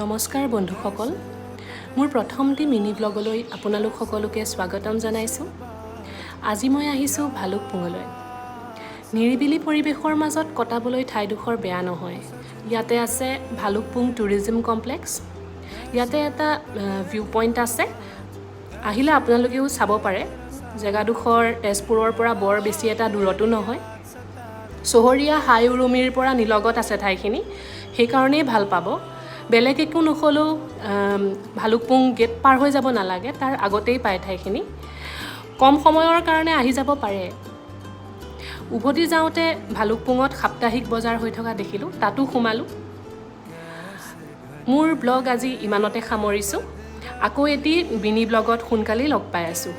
নমস্কাৰ বন্ধুসকল, মোৰ প্ৰথমটি মিনি ব্লগলৈ আপোনালোক সকলোকে স্বাগতম জনাইছোঁ। আজি মই আহিছোঁ ভালুকপুঙলৈ। নিৰিবিলি পৰিৱেশৰ মাজত কটাবলৈ ঠাইডোখৰ বেয়া নহয়। ইয়াতে আছে ভালুকপুং টুৰিজম কমপ্লেক্স। ইয়াতে এটা ভিউ পইণ্ট আছে, আহিলে আপোনালোকেও চাব পাৰে। জেগাডোখৰ তেজপুৰৰ পৰা বৰ বেছি এটা দূৰতো নহয়। চহৰীয়া হাই উৰুমিৰ পৰা নিলগত আছে ঠাইখিনি, সেইকাৰণেই ভাল পাব। বেলেগ একো নহ'লেও ভালুকপুং গেট পাৰ হৈ যাব নালাগে, তাৰ আগতেই পায় ঠাইখিনি। কম সময়ৰ কাৰণে আহি যাব পাৰে। উভতি যাওঁতে ভালুকপুঙত সাপ্তাহিক বজাৰ হৈ থকা দেখিলোঁ, তাতো সোমালোঁ। মোৰ ব্লগ আজি ইমানতে সামৰিছোঁ। আকৌ এটি মিনি ব্লগত সোনকালেই লগ পাই আছোঁ।